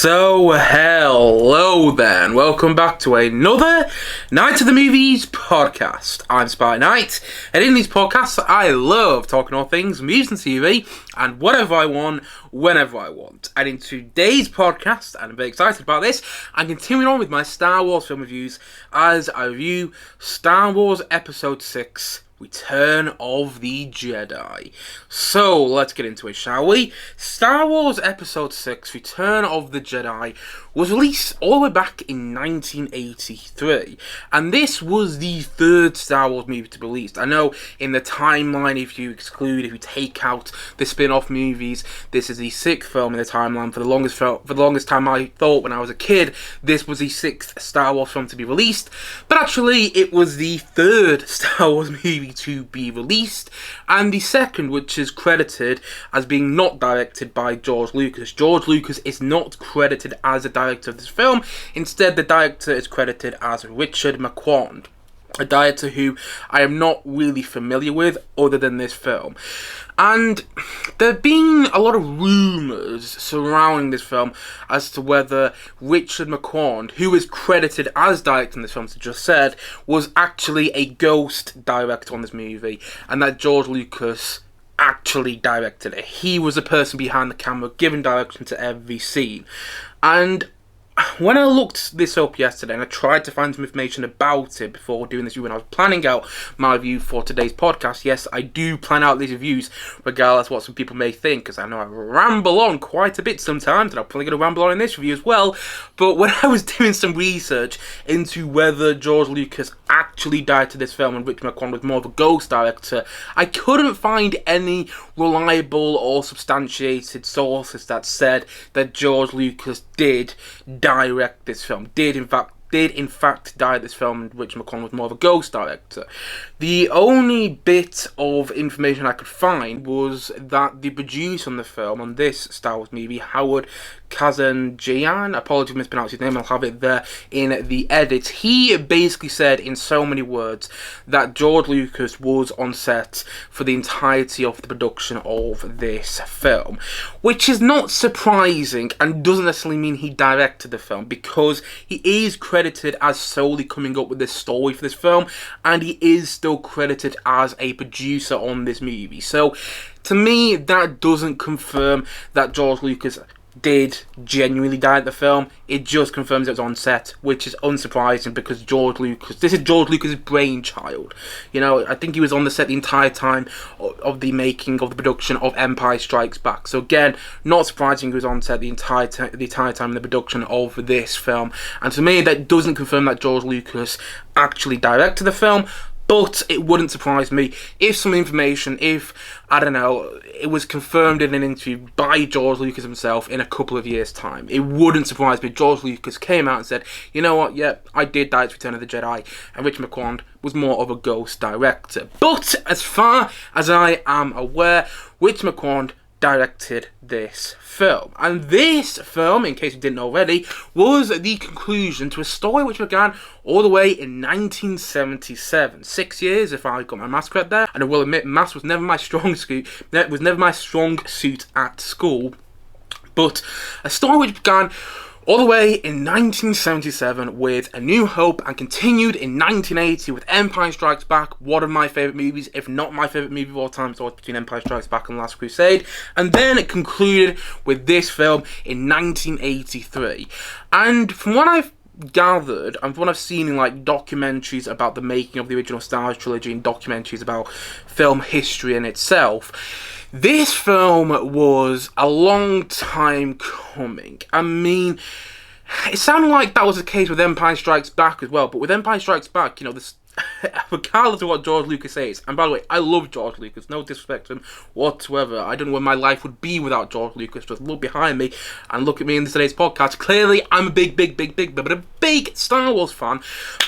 So, hello then. Welcome back to another Night of the Movies podcast. I'm Spy Knight, and in these podcasts, I love talking all things movies and TV, and whatever I want, whenever I want. And in today's podcast, and I'm very excited about this, I'm continuing on with my Star Wars film reviews as I review Star Wars Episode 6, Return of the Jedi. So, let's get into it, shall we? Star Wars Episode 6, Return of the Jedi, was released all the way back in 1983, and this was the third Star Wars movie to be released. I know in the timeline, if you take out the spin-off movies, this is the sixth film in the timeline. For the longest time, I thought when I was a kid, this was the sixth Star Wars film to be released, but actually it was the third Star Wars movie to be released, and the second, which is credited as being not directed by George Lucas. George Lucas is not credited as a director of this film. Instead, the director is credited as Richard Marquand, a director who I am not really familiar with other than this film. And there have been a lot of rumours surrounding this film as to whether Richard Marquand, who is credited as directing this film, as I just said, was actually a ghost director on this movie, and that George Lucas actually directed it. He was the person behind the camera giving direction to every scene. And when I looked this up yesterday and I tried to find some information about it before doing this review, when I was planning out my review for today's podcast, yes, I do plan out these reviews regardless of what some people may think, because I know I ramble on quite a bit sometimes, and I'm probably going to ramble on in this review as well. But when I was doing some research into whether George Lucas actually directed this film and Richard Marquand was more of a ghost director, I couldn't find any reliable or substantiated sources that said that George Lucas did direct this film, did in fact direct this film, and Richard Marquand was more of a ghost director. The only bit of information I could find was that the producer on the film, on this Star Wars movie, Howard Kazanjian, apologies if I mispronounced his name, I'll have it there in the edit, he basically said in so many words that George Lucas was on set for the entirety of the production of this film, which is not surprising and doesn't necessarily mean he directed the film, because he is credited as solely coming up with this story for this film, and he is still credited as a producer on this movie. So to me, that doesn't confirm that George Lucas did genuinely direct the film. It just confirms it was on set, which is unsurprising because this is George Lucas' brainchild. You know, I think he was on the set the entire time of the making of the production of Empire Strikes Back. So again, not surprising he was on set the entire time in the production of this film. And to me, that doesn't confirm that George Lucas actually directed the film. But it wouldn't surprise me if some information, I don't know, it was confirmed in an interview by George Lucas himself in a couple of years' time. It wouldn't surprise me if George Lucas came out and said, you know what, yeah, I did direct Return of the Jedi, and Richard Marquand was more of a ghost director. But as far as I am aware, Richard Marquand directed this film. And this film, in case you didn't know already, was the conclusion to a story which began all the way in 1977. 6 years, if I got my maths correct there. And I will admit, maths was never my strong suit. It was never my strong suit at school. But a story which began all the way in 1977 with A New Hope and continued in 1980 with Empire Strikes Back, one of my favourite movies, if not my favourite movie of all time, so it's between Empire Strikes Back and Last Crusade, and then it concluded with this film in 1983. And from what I've gathered and from what I've seen in like documentaries about the making of the original Star Wars trilogy and documentaries about film history in itself, this film was a long time coming. I mean, it sounded like that was the case with Empire Strikes Back as well, but with Empire Strikes Back, you know, this regardless of what George Lucas says, and by the way, I love George Lucas, no disrespect to him whatsoever. I don't know where my life would be without George Lucas. Just look behind me and look at me in today's podcast. Clearly, I'm a big Star Wars fan.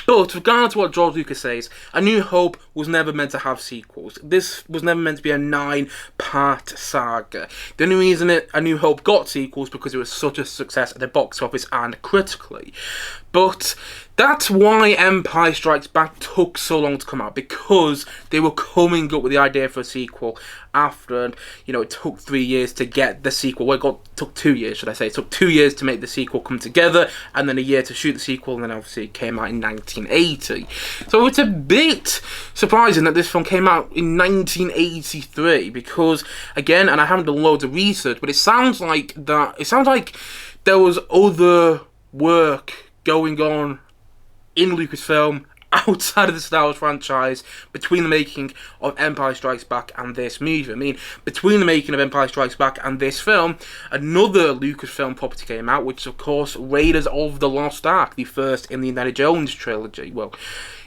But regardless of what George Lucas says, A New Hope was never meant to have sequels. This was never meant to be a 9-part saga. The only reason A New Hope got sequels because it was such a success at the box office and critically. But that's why Empire Strikes Back took so long to come out, because they were coming up with the idea for a sequel after, it took 3 years to get the sequel. Well, took 2 years, should I say. It took 2 years to make the sequel come together, and then a year to shoot the sequel, and then obviously it came out in 1980. So it's a bit surprising that this film came out in 1983, because, again, and I haven't done loads of research, but it sounds like there was other work going on in Lucasfilm outside of the Star Wars franchise between the making of Empire Strikes Back and this movie. I mean, between the making of Empire Strikes Back and this film, another Lucasfilm property came out, which is, of course, Raiders of the Lost Ark, the first in the Indiana Jones trilogy. Well,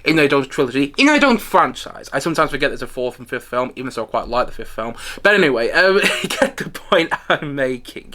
Indiana Jones franchise. I sometimes forget there's a fourth and fifth film, even though I quite like the fifth film. But anyway, get the point I'm making.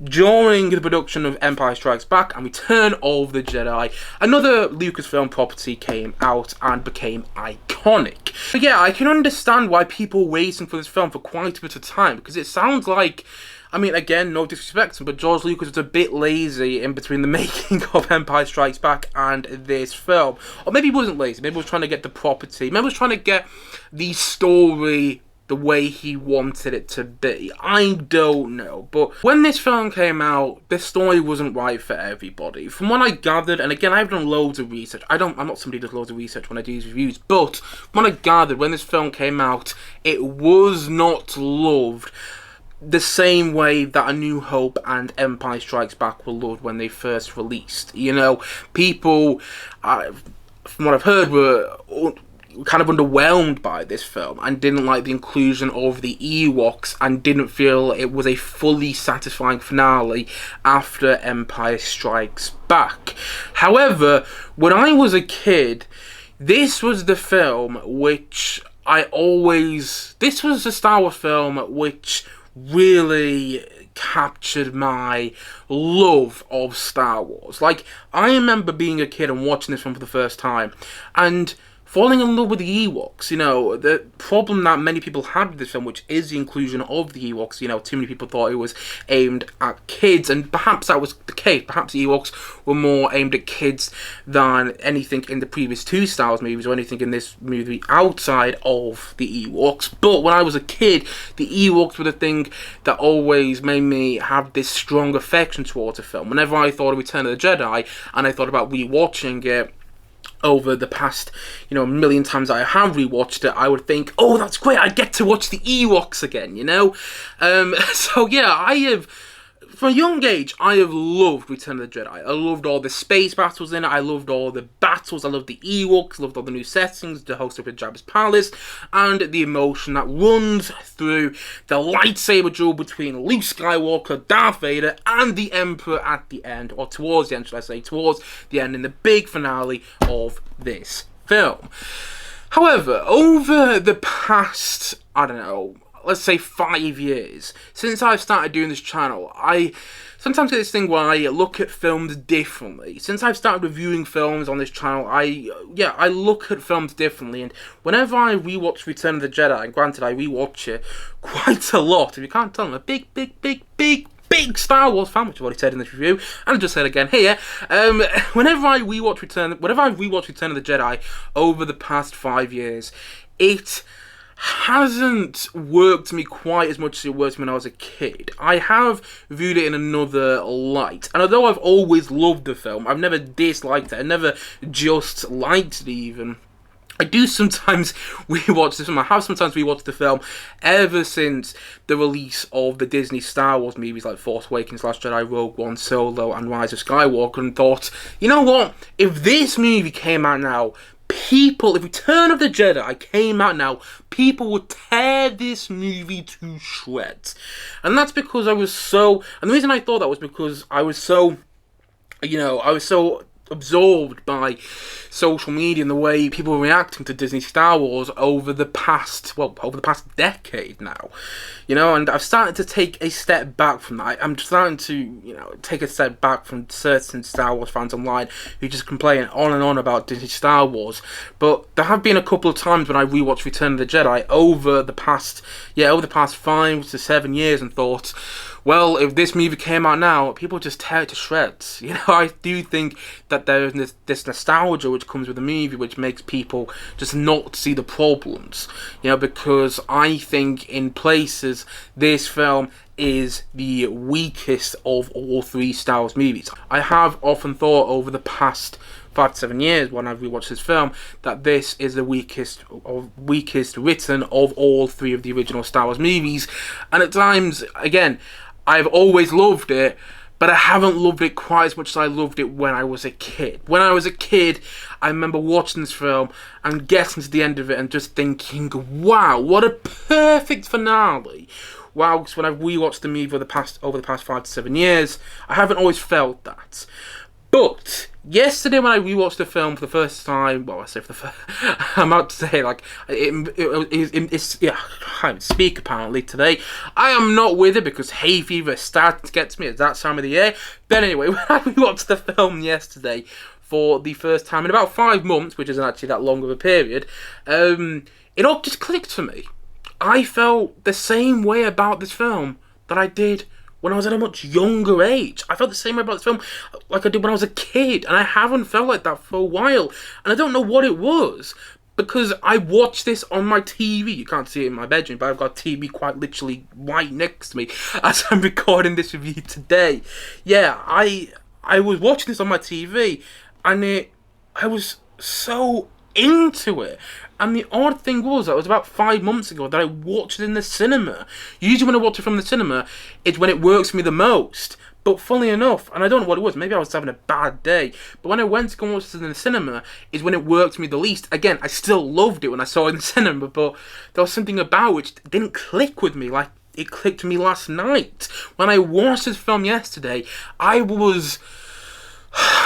During the production of Empire Strikes Back and Return of the Jedi, another Lucasfilm property came out and became iconic. But yeah, I can understand why people were waiting for this film for quite a bit of time, because it sounds like, I mean, again, no disrespect, but George Lucas was a bit lazy in between the making of Empire Strikes Back and this film. Or maybe he wasn't lazy, maybe he was trying to get the property, maybe he was trying to get the story the way he wanted it to be. I don't know. But when this film came out, the story wasn't right for everybody. From what I gathered, and again, I've done loads of research. I'm not somebody who does loads of research when I do these reviews, but from what I gathered, when this film came out, it was not loved the same way that A New Hope and Empire Strikes Back were loved when they first released. People, from what I've heard, were kind of underwhelmed by this film and didn't like the inclusion of the Ewoks and didn't feel it was a fully satisfying finale after Empire Strikes Back. However, when I was a kid, this was the film which this was the Star Wars film which really captured my love of Star Wars. Like, I remember being a kid and watching this film for the first time and falling in love with the Ewoks. The problem that many people had with this film, which is the inclusion of the Ewoks, too many people thought it was aimed at kids, and perhaps that was the case. Perhaps the Ewoks were more aimed at kids than anything in the previous two Star Wars movies or anything in this movie outside of the Ewoks. But when I was a kid, the Ewoks were the thing that always made me have this strong affection towards a film. Whenever I thought of Return of the Jedi, and I thought about rewatching it, over the past, a million times I have rewatched it, I would think, oh, that's great, I get to watch the Ewoks again, So yeah, from a young age, I have loved Return of the Jedi. I loved all the space battles in it, I loved all the battles, I loved the Ewoks, I loved all the new settings, the host up in Jabba's palace, and the emotion that runs through the lightsaber duel between Luke Skywalker, Darth Vader, and the Emperor at the end, or towards the end, should I say, towards the end, in the big finale of this film. However, over the past, let's say 5 years, since I've started doing this channel, I sometimes get this thing where I look at films differently. Since I've started reviewing films on this channel, I look at films differently, and whenever I rewatch Return of the Jedi, and granted I rewatch it quite a lot, if you can't tell, I'm a big Star Wars fan, which I've already said in this review, and I'll just say it again here. Whenever I've rewatched Return of the Jedi over the past 5 years, it hasn't worked to me quite as much as it worked when I was a kid. I have viewed it in another light, and although I've always loved the film, I've never disliked it, I never just liked it even. I do sometimes rewatch this film. I have sometimes rewatched the film ever since the release of the Disney Star Wars movies like Force Awakens, Last Jedi, Rogue One, Solo, and Rise of Skywalker, and thought, you know what? If this movie came out now, if Return of the Jedi came out now, people would tear this movie to shreds. And that's because and the reason I thought that was because I was so absorbed by social media and the way people were reacting to Disney Star Wars over the past decade now, and I've started to take a step back from that. I'm starting to, take a step back from certain Star Wars fans online who just complain on and on about Disney Star Wars. But there have been a couple of times when I rewatched Return of the Jedi over the past 5 to 7 years and thought, Well, if this movie came out now, people just tear it to shreds. I do think that there is this nostalgia which comes with the movie, which makes people just not see the problems. Because I think in places this film is the weakest of all three Star Wars movies. I have often thought over the past 5 to 7 years when I've rewatched this film that this is the weakest written of all three of the original Star Wars movies. And at times, again, I've always loved it, but I haven't loved it quite as much as I loved it when I was a kid. When I was a kid, I remember watching this film and getting to the end of it and just thinking, wow, what a perfect finale. Whilst when I've rewatched the movie over the past 5 to 7 years, I haven't always felt that. But yesterday, when I rewatched the film for the first time, well, I say for the first, I'm about to say I can't speak apparently today. I am not with it because hay fever starts to get to me at that time of the year. But anyway, when I rewatched the film yesterday for the first time in about 5 months, which isn't actually that long of a period, it all just clicked for me. I felt the same way about this film that I did when I was at a much younger age. I felt the same way about this film like I did when I was a kid, and I haven't felt like that for a while. And I don't know what it was, because I watched this on my TV. You can't see it in my bedroom, but I've got a TV quite literally right next to me as I'm recording this review today. Yeah, I was watching this on my TV, and I was so into it. And the odd thing was, that it was about 5 months ago that I watched it in the cinema. Usually when I watch it from the cinema, it's when it works for me the most. But funnily enough, and I don't know what it was, maybe I was having a bad day, but when I went to go and watch this in the cinema, is when it worked for me the least. Again, I still loved it when I saw it in the cinema, but there was something about which didn't click with me like it clicked with me last night. When I watched this film yesterday, I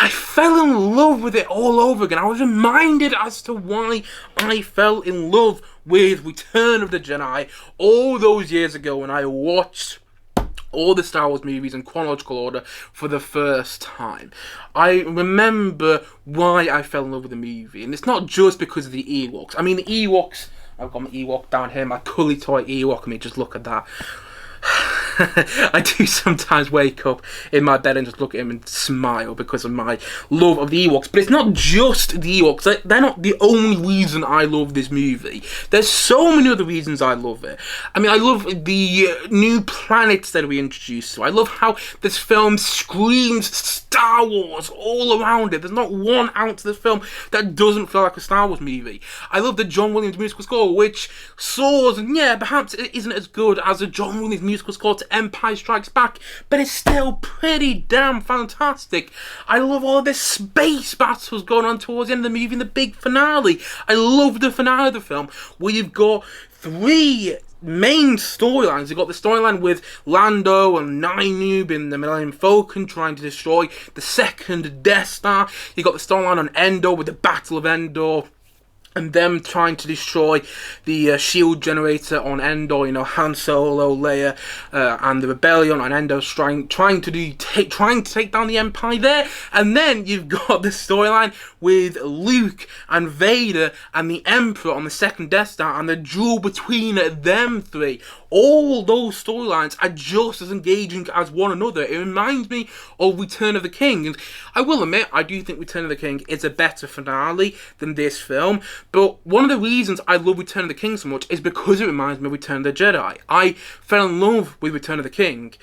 fell in love with it all over again. I was reminded as to why I fell in love with Return of the Jedi all those years ago when I watched all the Star Wars movies in chronological order for the first time. I remember why I fell in love with the movie, and it's not just because of the Ewoks. I mean, the Ewoks, I've got my Ewok down here, my cuddly toy Ewok. I mean, just look at that. I do sometimes wake up in my bed and just look at him and smile because of my love of the Ewoks. But it's not just the Ewoks. They're not the only reason I love this movie. There's so many other reasons I love it. I mean, I love the new planets that we introduced to. I love how this film screams Star Wars all around it. There's not one ounce of this film that doesn't feel like a Star Wars movie. I love the John Williams musical score, which soars, and yeah, perhaps it isn't as good as the John Williams musical score to Empire Strikes Back, but it's still pretty damn fantastic. I love all of this space battles going on towards the end of the movie and the big finale. I love the finale of the film where you've got 3 main storylines. You've got the storyline with Lando and Ninoob in the Millennium Falcon trying to destroy the second Death Star. You've got the storyline on Endor with the Battle of Endor and them trying to destroy the shield generator on Endor. Han Solo, Leia, and the rebellion on Endor trying to take down the Empire there. And then you've got the storyline with Luke and Vader and the Emperor on the second Death Star and the duel between them 3. All those storylines are just as engaging as one another. It reminds me of Return of the King, and I will admit, I do think Return of the King is a better finale than this film, but one of the reasons I love Return of the King so much is because it reminds me of Return of the Jedi. I fell in love with Return of the King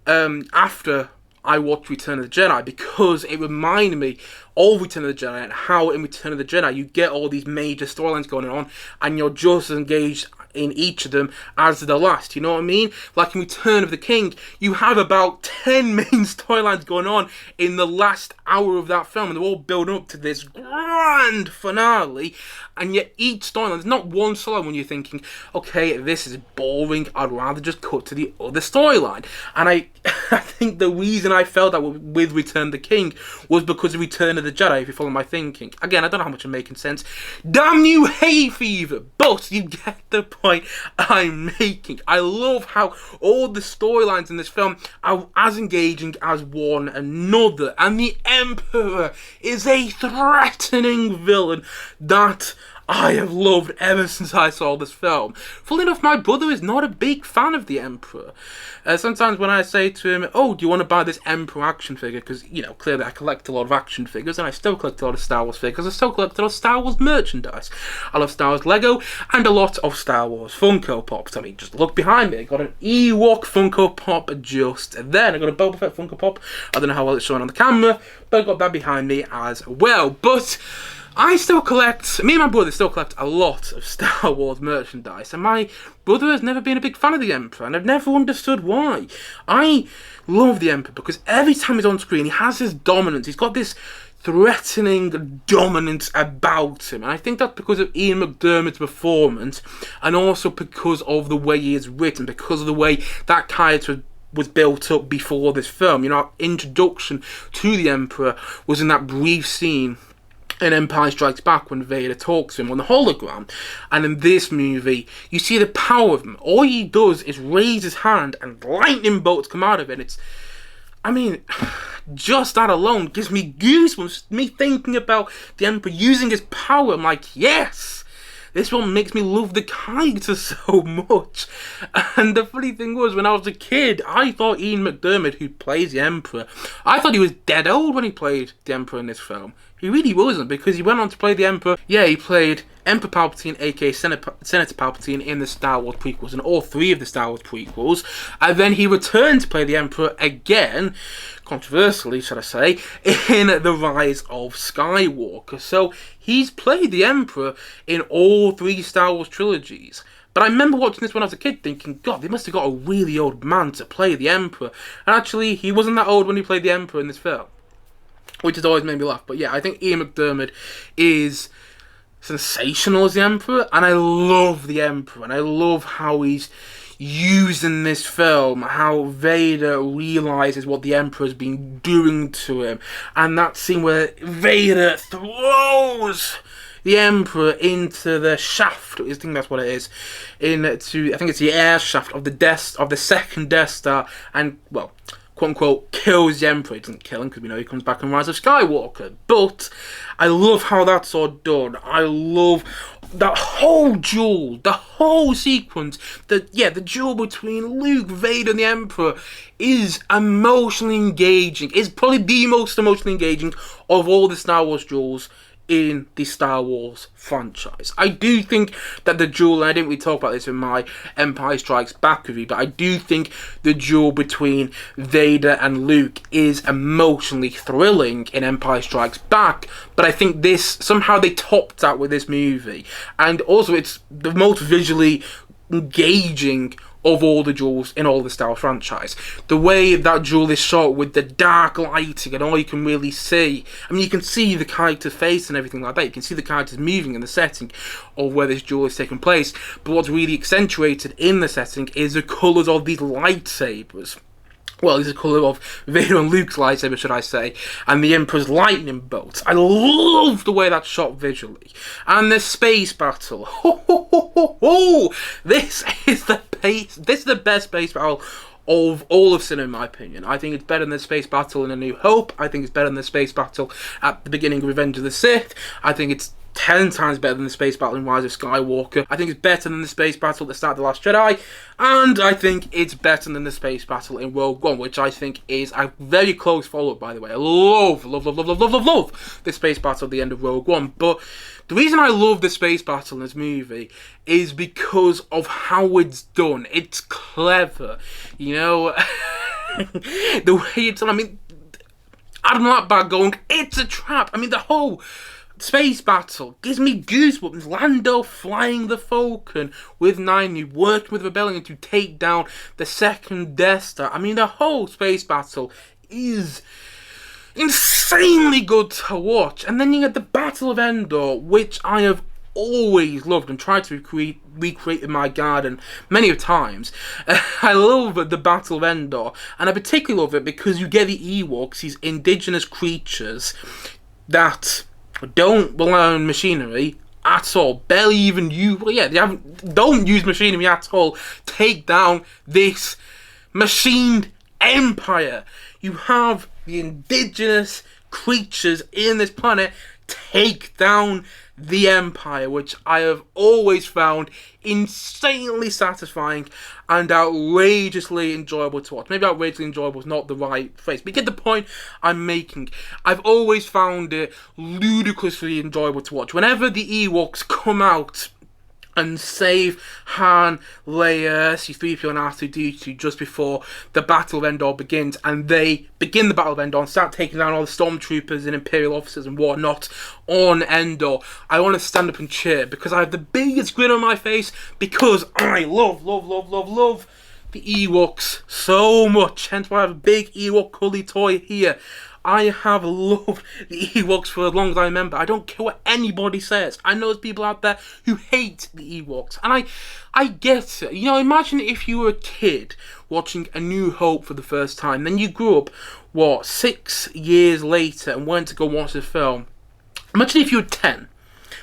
after I watched Return of the Jedi because it reminded me of Return of the Jedi and how in Return of the Jedi you get all these major storylines going on and you're just as engaged in each of them as the last, you know what I mean? Like in Return of the King, you have about 10 main storylines going on in the last hour of that film, and they're all building up to this grand finale, and yet each storyline, there's not one storyline when you're thinking, okay, this is boring, I'd rather just cut to the other storyline. And I think the reason I felt that with Return of the King was because of Return of the Jedi, if you follow my thinking. Again, I don't know how much I'm making sense. Damn you, hay fever! But you get the point I'm making. I love how all the storylines in this film are as engaging as one another, and the Emperor is a threatening villain that I have loved ever since I saw this film. Funnily enough, my brother is not a big fan of the Emperor. Sometimes when I say to him, oh, do you want to buy this Emperor action figure? Because, you know, clearly I collect a lot of action figures, and I still collect a lot of Star Wars figures. I still collect a lot of Star Wars merchandise. I love Star Wars Lego, and a lot of Star Wars Funko Pops. I mean, just look behind me. I got an Ewok Funko Pop just then. I got a Boba Fett Funko Pop. I don't know how well it's showing on the camera, but I got that behind me as well. But I still collect, me and my brother still collect a lot of Star Wars merchandise, and my brother has never been a big fan of the Emperor, and I've never understood why. I love the Emperor because every time he's on screen, he has this dominance. He's got this threatening dominance about him, and I think that's because of Ian McDiarmid's performance, and also because of the way he is written, because of the way that character was built up before this film. You know, our introduction to the Emperor was in that brief scene in Empire Strikes Back when Vader talks to him on the hologram, and in this movie you see the power of him. All he does is raise his hand and lightning bolts come out of it. It's, I mean, just that alone gives me goosebumps. Me thinking about the Emperor using his power, I'm like, yes! This one makes me love the character so much. And the funny thing was, when I was a kid, I thought Ian McDiarmid, who plays the Emperor, I thought he was dead old when he played the Emperor in this film. He really wasn't, because he went on to play the Emperor. Yeah, he played Emperor Palpatine, aka Senator Palpatine, in the Star Wars prequels, and all three of the Star Wars prequels. And then he returned to play the Emperor again, controversially, should I say, in The Rise of Skywalker. So he's played the Emperor in all three Star Wars trilogies. But I remember watching this when I was a kid thinking, God, they must have got a really old man to play the Emperor. And actually, he wasn't that old when he played the Emperor in this film, which has always made me laugh. But yeah, I think Ian McDiarmid is sensational as the Emperor, and I love the Emperor, and I love how he's used in this film, how Vader realises what the Emperor's been doing to him, and that scene where Vader throws the Emperor into the shaft, I think that's what it is, I think it's the air shaft of the second Death Star, and, well, quote-unquote, kills the Emperor. He doesn't kill him, because we know he comes back in Rise of Skywalker. But I love how that's all done. I love that whole duel, the whole sequence. The duel between Luke, Vader, and the Emperor is emotionally engaging. It's probably the most emotionally engaging of all the Star Wars duels in the Star Wars franchise. I do think that the duel, and I didn't really talk about this in my Empire Strikes Back review, but I do think the duel between Vader and Luke is emotionally thrilling in Empire Strikes Back, but I think this, somehow they topped that with this movie. And also it's the most visually engaging of all the duels in all the Star Wars franchise. The way that duel is shot with the dark lighting and all you can really see. I mean, you can see the character's face and everything like that. You can see the characters moving in the setting of where this duel is taking place. But what's really accentuated in the setting is the colours of these lightsabers. Well, it's the colour of Vader and Luke's lightsaber, should I say, and the Emperor's lightning bolts. I love the way that's shot visually. And the space battle. This is the best space battle of all of cinema, in my opinion. I think it's better than the space battle in A New Hope. I think it's better than the space battle at the beginning of Revenge of the Sith. I think it's 10 times better than the space battle in Rise of Skywalker. I think it's better than the space battle at the start of The Last Jedi. And I think it's better than the space battle in Rogue One, which I think is a very close follow-up, by the way. I love the space battle at the end of Rogue One. But the reason I love the space battle in this movie is because of how it's done. It's clever. You know, the way it's done. I mean, Adam Lapti going, it's a trap. I mean, the whole space battle gives me goosebumps. Lando flying the Falcon with Nine, working with Rebellion to take down the second Death Star. I mean, the whole space battle is insanely good to watch. And then you get the Battle of Endor, which I have always loved and tried to recreate in my garden many of times. I love the Battle of Endor, and I particularly love it because you get the Ewoks, these indigenous creatures that don't rely on machinery at all, barely even use, don't use machinery at all, take down this machined empire. You have the indigenous creatures in this planet take down the Empire, which I have always found insanely satisfying and outrageously enjoyable to watch. Maybe outrageously enjoyable is not the right phrase, but you get the point I'm making. I've always found it ludicrously enjoyable to watch. Whenever the Ewoks come out and save Han, Leia, C-3PO and R2-D2 just before the Battle of Endor begins, and they begin the Battle of Endor and start taking down all the stormtroopers and Imperial officers and whatnot on Endor, I want to stand up and cheer because I have the biggest grin on my face because I love the Ewoks so much. Hence why I have a big Ewok Cully toy here. I have loved the Ewoks for as long as I remember. I don't care what anybody says. I know there's people out there who hate the Ewoks. And I get it. You know, imagine if you were a kid watching A New Hope for the first time. Then you grew up, 6 years later and went to go watch the film. Imagine if you were 10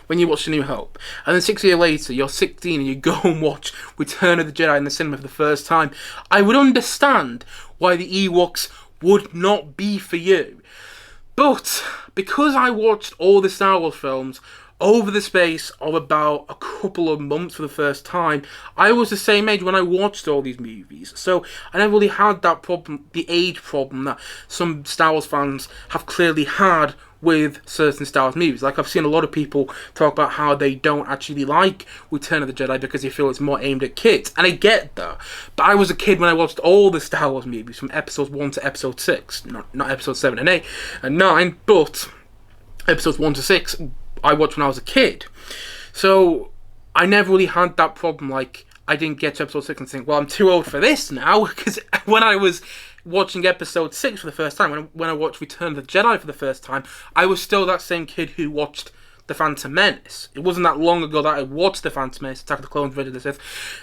when you watched A New Hope. And then 6 years later, you're 16 and you go and watch Return of the Jedi in the cinema for the first time. I would understand why the Ewoks would not be for you. But because I watched all the Star Wars films over the space of about a couple of months for the first time, I was the same age when I watched all these movies. So I never really had that problem, the age problem that some Star Wars fans have clearly had with certain Star Wars movies. Like, I've seen a lot of people talk about how they don't actually like Return of the Jedi because they feel it's more aimed at kids. And I get that. But I was a kid when I watched all the Star Wars movies from episodes 1 to episode 6. Not episodes 7 and 8 and 9, but episodes 1 to 6 I watched when I was a kid. So I never really had that problem. Like, I didn't get to episode 6 and think, well, I'm too old for this now. Because when I was watching episode 6 for the first time, when I watched Return of the Jedi for the first time, I was still that same kid who watched The Phantom Menace. It wasn't that long ago that I watched The Phantom Menace, Attack of the Clones, Revenge of the Sith,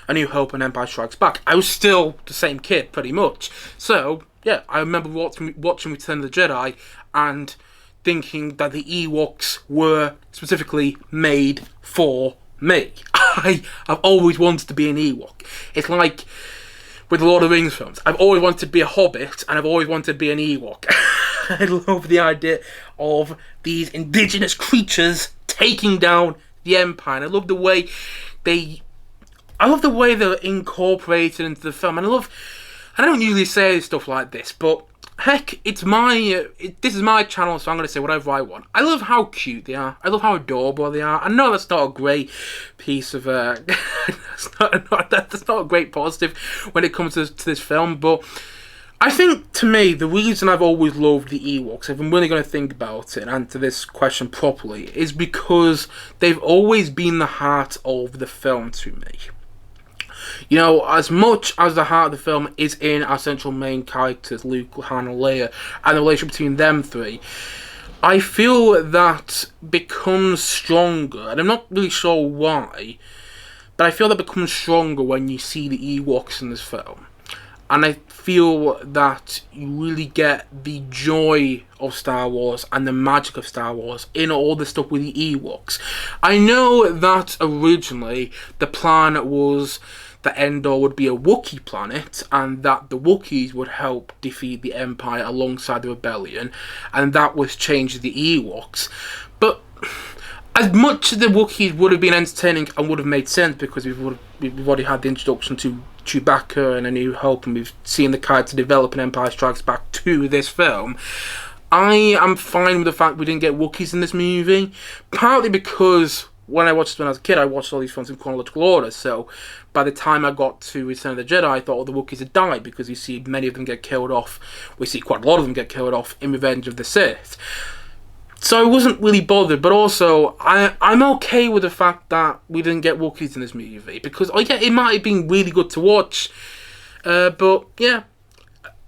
A New Hope and Empire Strikes Back. I was still the same kid, pretty much. So, yeah, I remember watching Return of the Jedi and thinking that the Ewoks were specifically made for me. I've always wanted to be an Ewok. It's like with the Lord of the Rings films. I've always wanted to be a Hobbit, and I've always wanted to be an Ewok. I love the idea of these indigenous creatures taking down the Empire, and I love the way they're incorporated into the film. And I don't usually say stuff like this, but heck, this is my channel, so I'm going to say whatever I want. I love how cute they are. I love how adorable they are. I know that's not a great piece of that's not a great positive when it comes to this film, but I think, to me, the reason I've always loved the Ewoks, if I'm really going to think about it and answer this question properly, is because they've always been the heart of the film to me. You know, as much as the heart of the film is in our central main characters, Luke, Han, and Leia, and the relationship between them three, I feel that becomes stronger, and I'm not really sure why, but I feel that becomes stronger when you see the Ewoks in this film. And I feel that you really get the joy of Star Wars and the magic of Star Wars in all the stuff with the Ewoks. I know that originally the plan was that Endor would be a Wookiee planet and that the Wookiees would help defeat the Empire alongside the Rebellion, and that was changed to the Ewoks. But as much as the Wookiees would have been entertaining and would have made sense, because we've already had the introduction to Chewbacca and A New Hope, and we've seen the character develop in Empire Strikes Back to this film, I am fine with the fact we didn't get Wookiees in this movie, partly because when I watched it when I was a kid, I watched all these films in chronological order, so by the time I got to Return of the Jedi, I thought all the Wookiees had died, because you see many of them get killed off. We see quite a lot of them get killed off in Revenge of the Sith. So I wasn't really bothered, but also I'm okay with the fact that we didn't get Wookiees in this movie, because it might have been really good to watch, but yeah,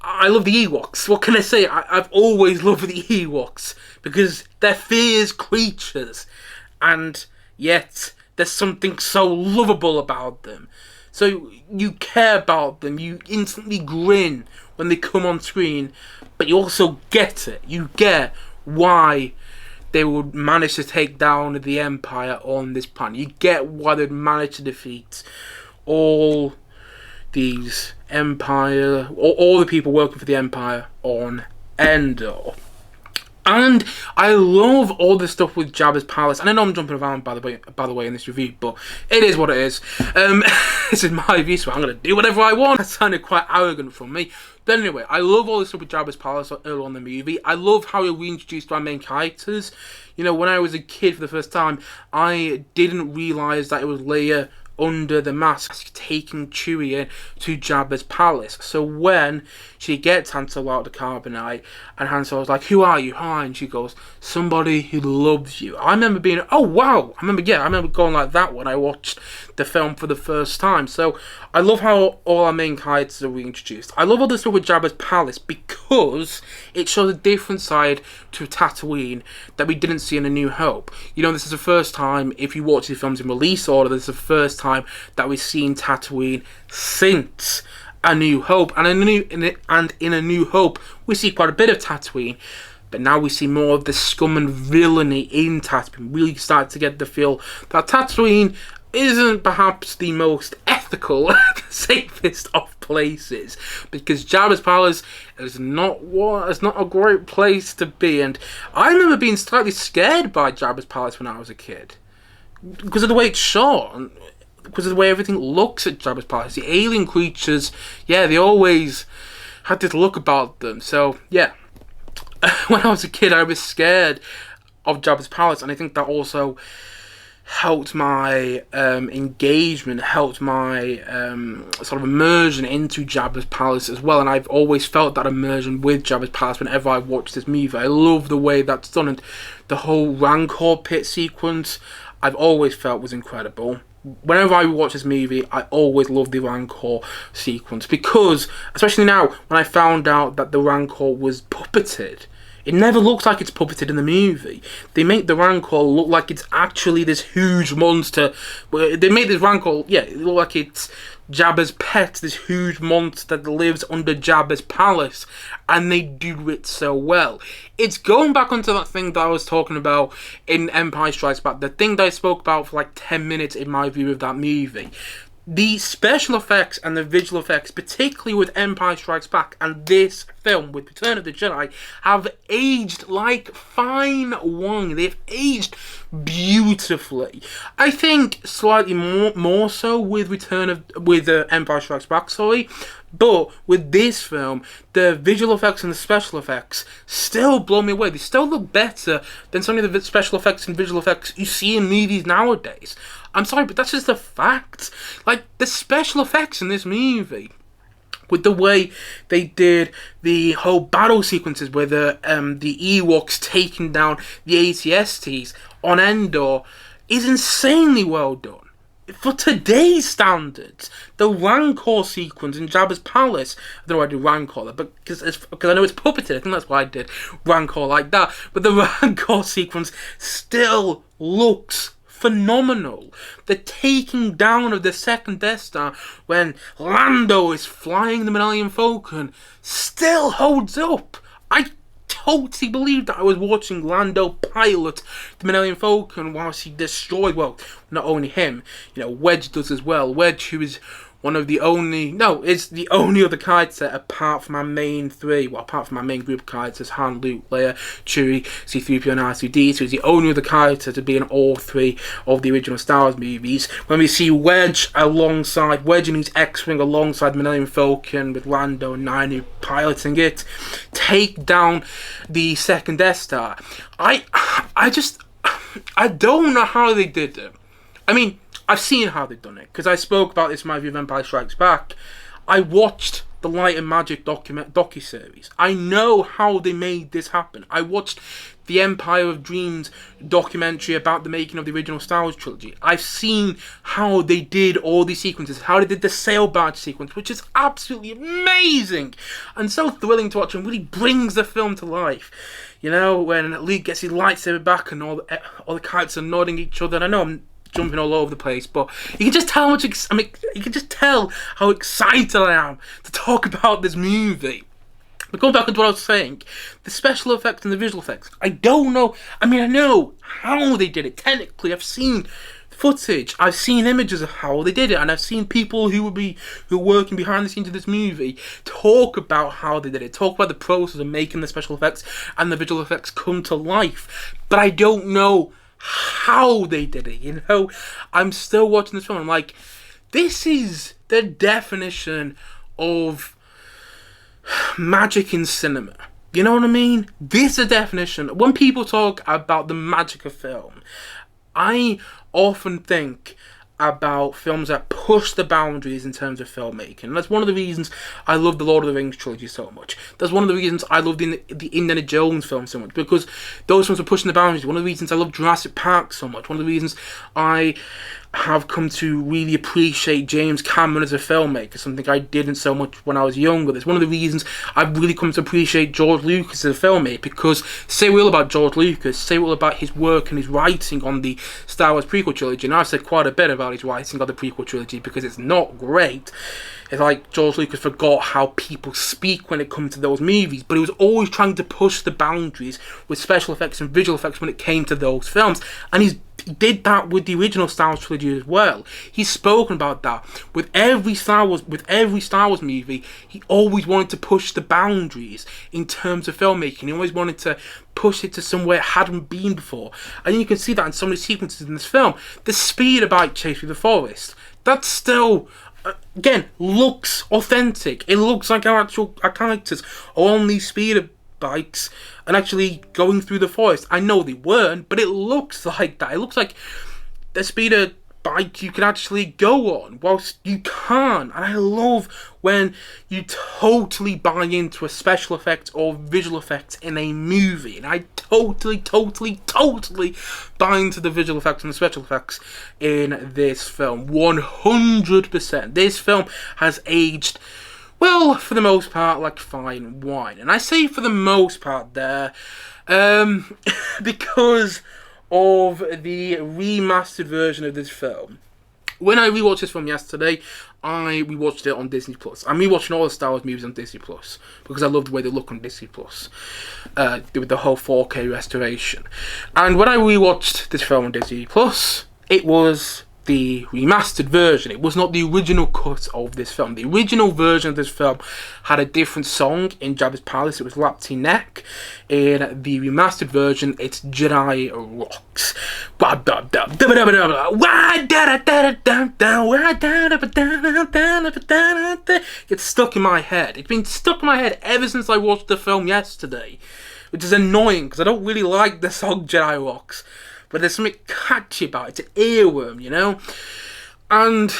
I love the Ewoks. What can I say? I've always loved the Ewoks, because they're fierce creatures, and yet there's something so lovable about them. So you care about them, you instantly grin when they come on screen, but you also get it. You get why they would manage to take down the Empire on this planet. You get why they'd manage to defeat all these Empire, all the people working for the Empire on Endor. And I love all this stuff with Jabba's palace. And I know I'm jumping around by the way in this review, but it is what it is. This is my view, so I'm going to do whatever I want. That sounded quite arrogant from me. But anyway, I love all this stuff with Jabba's palace early on in the movie. I love how we reintroduced our main characters. You know, when I was a kid for the first time, I didn't realise that it was Leia under the mask taking Chewie in to Jabba's palace. So when she gets Han Solo out of the carbonite and Han Solo's like, "Who are you?" Hi, and she goes, "Somebody who loves you." I remember being, oh wow, I remember going like that when I watched the film for the first time. So I love how all our main characters are reintroduced. I love all the stuff with Jabba's palace because it shows a different side to Tatoine that we didn't see in A New Hope. You know, this is the first time, if you watch these films in release order, this is the first time that we've seen Tatoine since A New Hope, and in A New Hope we see quite a bit of Tatoine, but now we see more of the scum and villainy in Tatoine. We start to get the feel that Tatoine isn't perhaps the most ethical, the safest of places, because Jabba's palace is not a great place to be. And I remember being slightly scared by Jabba's palace when I was a kid, because of the way it's shot, because of the way everything looks at Jabba's palace. The alien creatures, yeah, they always had this look about them. So yeah, when I was a kid, I was scared of Jabba's palace, and I think that also helped my engagement, helped my sort of immersion into Jabba's palace as well. And I've always felt that immersion with Jabba's palace whenever I watch this movie. I love the way that's done, and the whole Rancor pit sequence I've always felt was incredible. Whenever I watch this movie, I always love the Rancor sequence, because, especially now, when I found out that the Rancor was puppeted, it never looks like it's puppeted in the movie. They make the Rancor look like it's actually this huge monster. They made this Rancor, yeah, it look like it's Jabba's pet, this huge monster that lives under Jabba's palace, and they do it so well. It's going back onto that thing that I was talking about in Empire Strikes Back, the thing that I spoke about for like 10 minutes in my view of that movie. The special effects and the visual effects, particularly with Empire Strikes Back and this film with Return of the Jedi, have aged like fine wine. They've aged beautifully. I think slightly more so with Empire Strikes Back, but with this film, the visual effects and the special effects still blow me away. They still look better than some of the special effects and visual effects you see in movies nowadays. I'm sorry, but that's just a fact. Like, the special effects in this movie, with the way they did the whole battle sequences with the Ewoks taking down the AT-STs on Endor, is insanely well done. For today's standards, the Rancor sequence in Jabba's palace, I don't know why I do Rancor, but because I know it's puppeted, I think that's why I did Rancor like that, but the Rancor sequence still looks phenomenal. The taking down of the second Death Star when Lando is flying the Millennium Falcon still holds up. I totally believed that I was watching Lando pilot the Millennium Falcon whilst he destroyed, well, not only him, you know, Wedge does as well. Wedge, who is is the only other character apart from my main three, well, apart from my main group of characters, Han, Luke, Leia, Chewie, C-3PO and R2-D2, so he's the only other character to be in all three of the original Star Wars movies. When we see Wedge in his X-Wing alongside the Millennium Falcon with Lando and Nine piloting it, take down the second Death Star. I don't know how they did it. I mean, I've seen how they've done it, because I spoke about this in my view of Empire Strikes Back. I watched the Light and Magic docuseries. I know how they made this happen. I watched the Empire of Dreams documentary about the making of the original Star Wars trilogy. I've seen how they did all these sequences, how they did the sail barge sequence, which is absolutely amazing and so thrilling to watch, and really brings the film to life. You know, when Luke gets his lightsaber back and all the characters are nodding each other. And I know I'm jumping all over the place, but you can just tell how excited I am to talk about this movie. But going back to what I was saying, the special effects and the visual effects, I don't know. I mean, I know how they did it. Technically, I've seen footage, I've seen images of how they did it, and I've seen people who were working behind the scenes of this movie talk about how they did it, talk about the process of making the special effects and the visual effects come to life. But I don't know how they did it, you know? I'm still watching this film, I'm like, this is the definition of magic in cinema. You know what I mean? This is a definition. When people talk about the magic of film, I often think about films that push the boundaries in terms of filmmaking. And that's one of the reasons I love the Lord of the Rings trilogy so much. That's one of the reasons I love the Indiana Jones film so much, because those films are pushing the boundaries. One of the reasons I love Jurassic Park so much. One of the reasons I have come to really appreciate James Cameron as a filmmaker, something I didn't so much when I was younger. That's one of the reasons I've really come to appreciate George Lucas as a filmmaker, because say what you will about George Lucas, say what you will about his work and his writing on the Star Wars prequel trilogy, and I've said quite a bit about his writing on the prequel trilogy because it's not great. It's like George Lucas forgot how people speak when it comes to those movies, but he was always trying to push the boundaries with special effects and visual effects when it came to those films, and he did that with the original Star Wars trilogy as well. He's spoken about that with every Star Wars movie. He always wanted to push the boundaries in terms of filmmaking. He always wanted to push it to somewhere it hadn't been before, and you can see that in some of the sequences in this film. The speeder bike chase through the forest, that's still, again, looks authentic. It looks like our characters are on these speeder bikes and actually going through the forest. I know they weren't, but it looks like that. It looks like the speeder bike you can actually go on, whilst you can't. And I love when you totally buy into a special effect or visual effect in a movie. And I totally buy into the visual effects and the special effects in this film. 100%. This film has aged, well, for the most part, like fine wine. And I say for the most part there, because of the remastered version of this film. When I rewatched this film yesterday, I rewatched it on Disney Plus. I'm rewatching all the Star Wars movies on Disney Plus because I love the way they look on Disney Plus, with the whole 4K restoration. And when I rewatched this film on Disney Plus, it was the remastered version. It was not the original cut of this film. The original version of this film had a different song in Jabba's palace. It was Lapti Neck. In the remastered version, it's Jedi Rocks. It's stuck in my head. It's been stuck in my head ever since I watched the film yesterday, which is annoying because I don't really like the song Jedi Rocks. But there's something catchy about it. It's an earworm, you know? And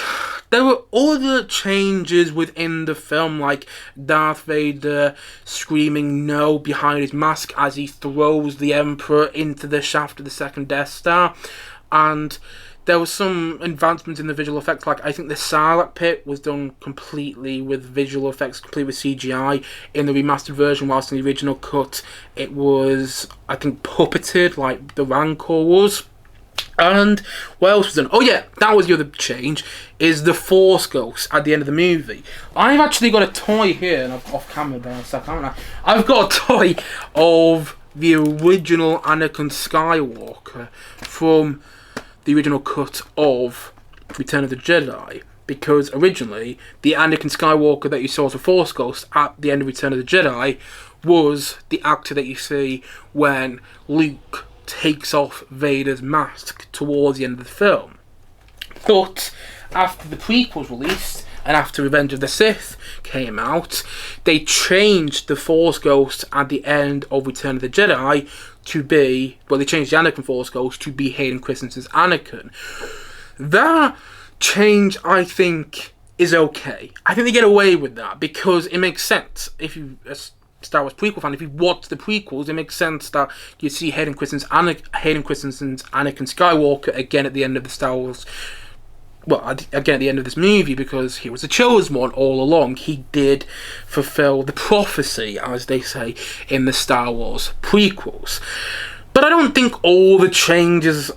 there were other changes within the film, like Darth Vader screaming no behind his mask as he throws the Emperor into the shaft of the second Death Star. And there was some advancements in the visual effects, like I think the Sarlacc pit was done completely with visual effects, completely with CGI in the remastered version, whilst in the original cut it was, I think, puppeted like the Rancor was. And what else was done? Oh yeah, that was the other change, is the Force Ghost at the end of the movie. I've actually got a toy here, and I've off camera there in a second, haven't I? I've got a toy of the original Anakin Skywalker from the original cut of Return of the Jedi, because originally the Anakin Skywalker that you saw as a Force Ghost at the end of Return of the Jedi was the actor that you see when Luke takes off Vader's mask towards the end of the film. But after the prequels released and after Revenge of the Sith came out, they changed the Force Ghost at the end of Return of the Jedi to be, well, they changed the Anakin Force Ghost to be Hayden Christensen's Anakin. That change, I think, is okay. I think they get away with that because it makes sense. If you, as Star Wars prequel fan, if you watch the prequels, it makes sense that you see Hayden Christensen's Anakin Skywalker again at the end of the Star Wars. Well, again at the end of this movie, because he was the chosen one all along. He did fulfill the prophecy, as they say, in the Star Wars prequels. But I don't think all the changes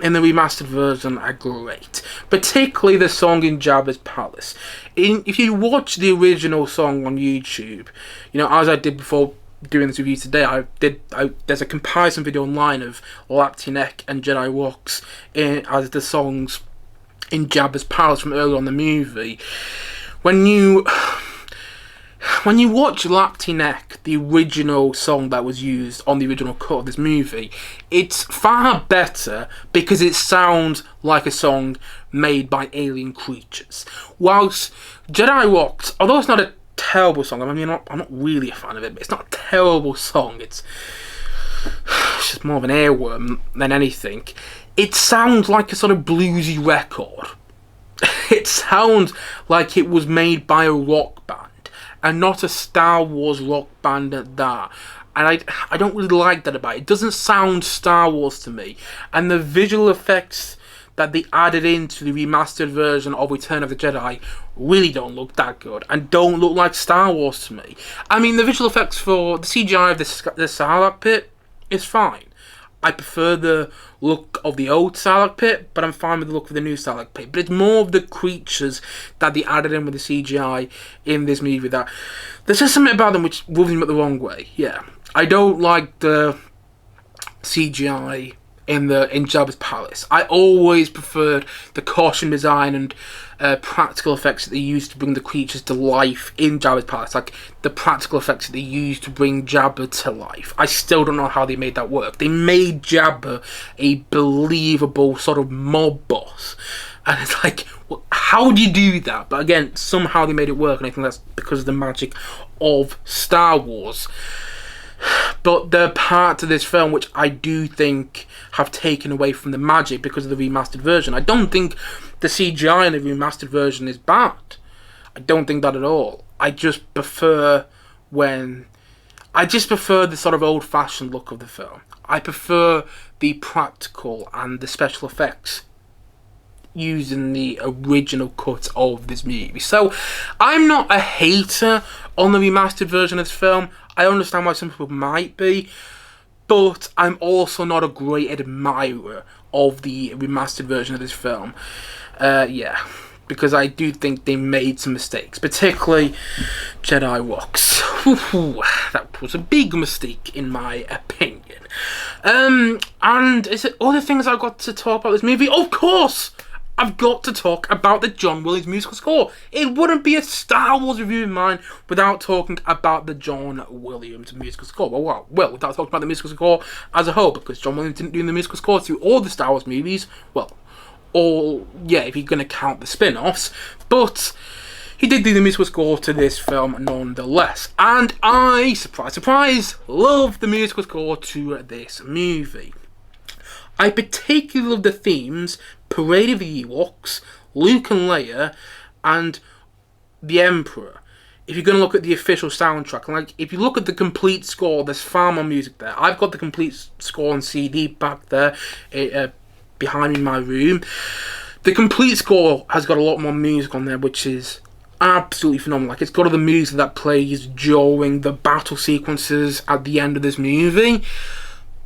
in the remastered version are great. Particularly the song in Jabba's palace. If you watch the original song on YouTube, you know, as I did before doing this review today, there's a comparison video online of Lapti and Jedi Ewoks as the songs in Jabba's palace from earlier on in the movie. When you watch Lapti, the original song that was used on the original cut of this movie, it's far better because it sounds like a song made by alien creatures. Whilst Jedi Ewoks, although it's not a terrible song, I mean, I'm not really a fan of it, but it's not a terrible song. It's just more of an earworm than anything. It sounds like a sort of bluesy record. It sounds like it was made by a rock band, and not a Star Wars rock band at that. And I don't really like that about it. It doesn't sound Star Wars to me. And the visual effects that they added into the remastered version of Return of the Jedi really don't look that good, and don't look like Star Wars to me. I mean, the visual effects for the CGI of the Sarlacc pit is fine. I prefer the look of the old Sarlacc pit, but I'm fine with the look of the new Sarlacc pit. But it's more of the creatures that they added in with the CGI in this movie that there's just something about them which rubs me up the wrong way. Yeah, I don't like the CGI in Jabba's palace. I always preferred the costume design and practical effects that they used to bring the creatures to life in Jabba's palace, like the practical effects that they used to bring Jabba to life. I still don't know how they made that work. They made Jabba a believable sort of mob boss, and it's like, well, how do you do that? But again, somehow they made it work, and I think that's because of the magic of Star Wars. But there are parts of this film which I do think have taken away from the magic because of the remastered version. I don't think the CGI in the remastered version is bad. I don't think that at all. I just prefer the sort of old-fashioned look of the film. I prefer the practical and the special effects used in the original cut of this movie. So I'm not a hater on the remastered version of this film. I understand why some people might be, but I'm also not a great admirer of the remastered version of this film. Because I do think they made some mistakes, particularly Jedi Ewoks. That was a big mistake in my opinion. And is it other things I've got to talk about this movie? Of course! I've got to talk about the John Williams musical score. It wouldn't be a Star Wars review of mine without talking about the John Williams musical score. Well, without talking about the musical score as a whole, because John Williams didn't do the musical score to all the Star Wars movies. Well, if you're going to count the spin-offs. But he did do the musical score to this film nonetheless. And I, surprise, surprise, love the musical score to this movie. I particularly love the themes Parade of the Ewoks, Luke and Leia, and the Emperor. If you're going to look at the official soundtrack, like if you look at the complete score, there's far more music there. I've got the complete score on CD back there behind me in my room. The complete score has got a lot more music on there, which is absolutely phenomenal. Like, it's got all the music that plays during the battle sequences at the end of this movie.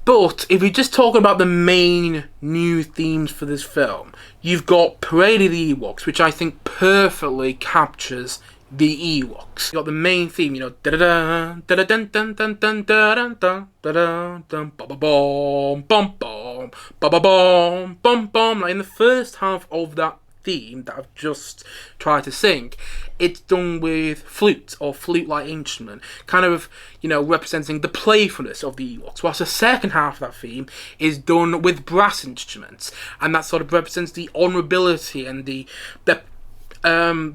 But if we just talk about the main new themes for this film, you've got Parade of the Ewoks, which I think perfectly captures the Ewoks. You've got the main theme, you know, da-da-da, da-da-dun-dun-dun-dun, da-da-dun, da-da-dun, ba-ba-bom, bom-bom, ba-ba-bom, bom-bom. Like in the first half of that theme that I've just tried to sing, it's done with flute or flute-like instrument, kind of, you know, representing the playfulness of the Ewoks, whilst the second half of that theme is done with brass instruments, and that sort of represents the honourability and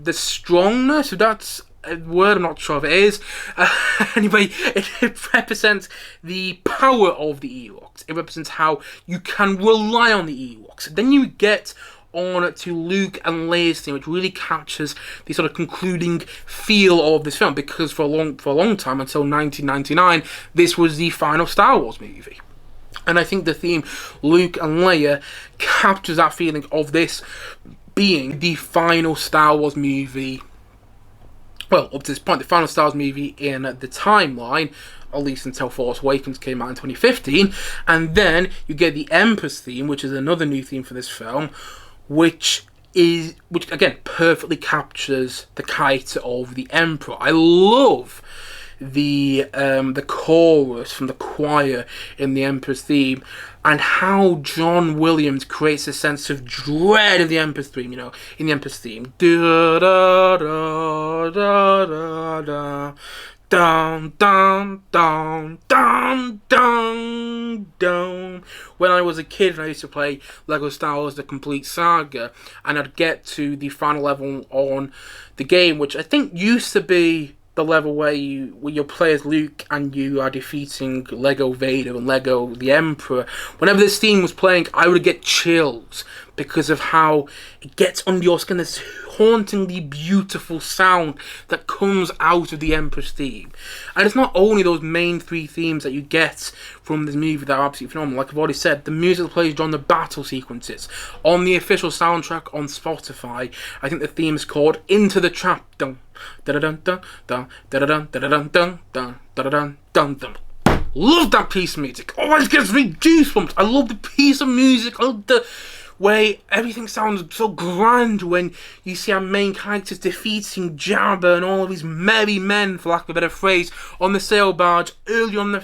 the strongness, if that's a word, I'm not sure if it is. Anyway, it represents the power of the Ewoks. It represents how you can rely on the Ewoks. Then you get on to Luke and Leia's theme, which really captures the sort of concluding feel of this film, because for a long time, until 1999, this was the final Star Wars movie. And I think the theme, Luke and Leia, captures that feeling of this being the final Star Wars movie. Well, up to this point, the final Star Wars movie in the timeline, at least until Force Awakens came out in 2015. And then you get the Emperor's theme, which is another new theme for this film, which again perfectly captures the character of the Emperor. I love the chorus from the choir in the Emperor's theme, and how John Williams creates a sense of dread of the Emperor's theme, in the Emperor's theme. Da da da da da da. Dun dun dun dun dun dun. When I was a kid, I used to play Lego Star Wars: The Complete Saga, and I'd get to the final level on the game, which I think used to be the level where you play as Luke and you are defeating Lego Vader and Lego the Emperor. Whenever this theme was playing, I would get chills because of how it gets under your skin. This hauntingly beautiful sound that comes out of the Emperor's theme. And it's not only those main three themes that you get from this movie that are absolutely phenomenal. Like I've already said, the music that plays during the battle sequences on the official soundtrack on Spotify. I think the theme is called Into the Trap. Dun dun dun dun dun dun dun dun dun dun dun dun dun. Love that piece of music. Always gives me goosebumps. I love the piece of music. I love the way everything sounds so grand when you see our main characters defeating Jabba and all of these merry men, for lack of a better phrase, on the sail barge early on in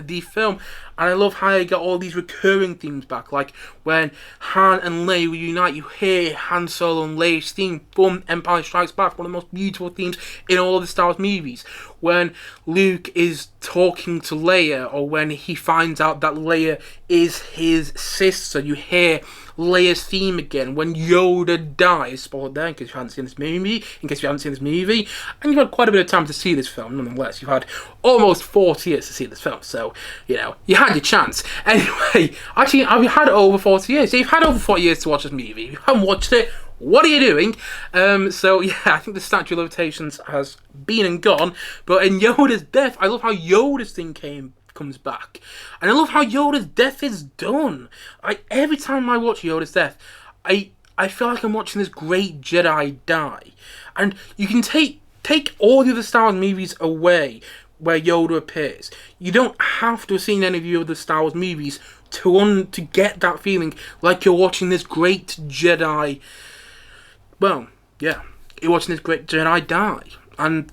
the film. And I love how you get all these recurring themes back, like when Han and Leia reunite, you hear Han Solo and Leia's theme from Empire Strikes Back, one of the most beautiful themes in all of the Star Wars movies. When Luke is talking to Leia, or when he finds out that Leia is his sister, you hear Leia's theme again. When Yoda dies, spoiled there in case you haven't seen this movie, and you've had quite a bit of time to see this film, nonetheless. You've had almost 40 years to see this film, so, you had your chance. Anyway, actually, I've had over 40 years. So you've had over 40 years to watch this movie. If you haven't watched it, what are you doing? So yeah, I think the statute of limitations has been and gone, but in Yoda's death, I love how Yoda's thing comes back. And I love how Yoda's death is done. Every time I watch Yoda's death, I feel like I'm watching this great Jedi die. And you can take all the other Star Wars movies away where Yoda appears. You don't have to have seen any of the other Star Wars movies to get that feeling like you're watching this great Jedi. Well, yeah, you're watching this great Jedi die. And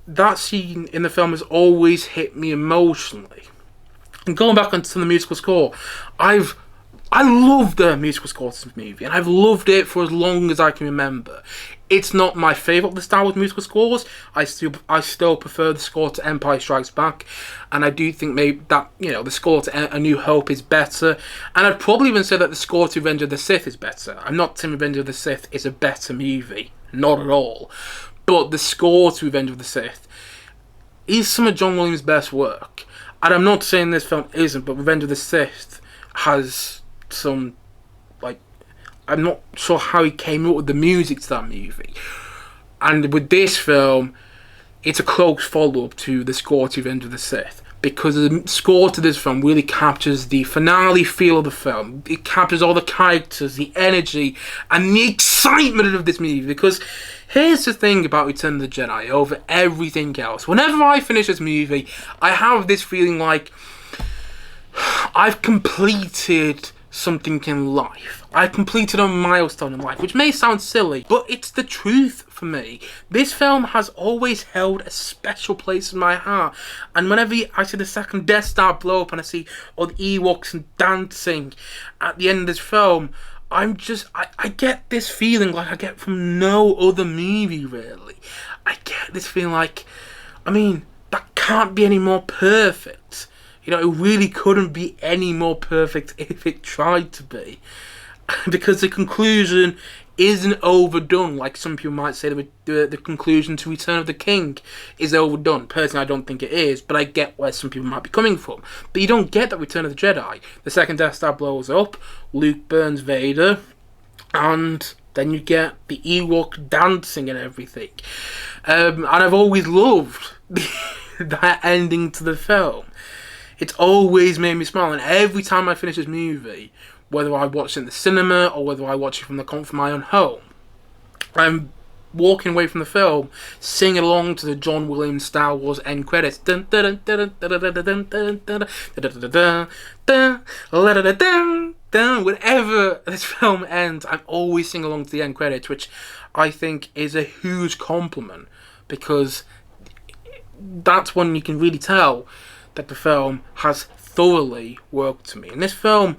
that scene in the film has always hit me emotionally. And going back onto the musical score, I love the musical score to this movie, and I've loved it for as long as I can remember. It's not my favourite of the Star Wars musical scores. I still prefer the score to Empire Strikes Back, and I do think maybe that, the score to A New Hope is better, and I'd probably even say that the score to Revenge of the Sith is better. I'm not saying Revenge of the Sith is a better movie, not at all, but the score to Revenge of the Sith is some of John Williams' best work, and I'm not saying this film isn't, but Revenge of the Sith has some, I'm not sure how he came up with the music to that movie. And with this film, it's a close follow-up to the score to Revenge of the Sith, because the score to this film really captures the finale feel of the film. It captures all the characters, the energy, and the excitement of this movie, because here's the thing about Return of the Jedi over everything else. Whenever I finish this movie, I have this feeling like I've completed something in life. I completed a milestone in life, which may sound silly, but it's the truth for me. This film has always held a special place in my heart, and whenever I see the second Death Star blow up and I see all the Ewoks and dancing at the end of this film, I get this feeling like I get from no other movie, really. I get this feeling like, that can't be any more perfect. It really couldn't be any more perfect if it tried to be. Because the conclusion isn't overdone, like some people might say the conclusion to Return of the King is overdone. Personally, I don't think it is, but I get where some people might be coming from. But you don't get that Return of the Jedi. The second Death Star blows up, Luke burns Vader, and then you get the Ewok dancing and everything. And I've always loved that ending to the film. It's always made me smile, and every time I finish this movie, whether I watch it in the cinema or whether I watch it from the comfort of my own home, I'm walking away from the film singing along to the John Williams Star Wars end credits. Whenever this film ends, I'm always singing along to the end credits, which I think is a huge compliment because that's when you can really tell that the film has thoroughly worked to me. And this film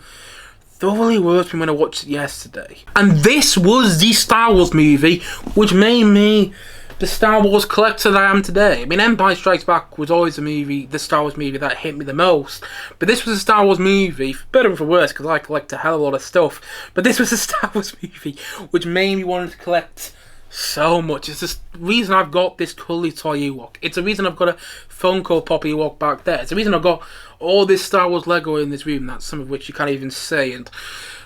thoroughly worked for me when I watched it yesterday. And this was the Star Wars movie which made me the Star Wars collector that I am today. I mean, Empire Strikes Back was always the Star Wars movie that hit me the most. But this was a Star Wars movie, for better or for worse, because I collect a hell of a lot of stuff. But this was a Star Wars movie which made me want to collect so much. It's the reason I've got this cuddly toy Ewok. It's the reason I've got a Funko Pop Ewok back there. It's the reason I've got all this Star Wars Lego in this room, that's some of which you can't even see. And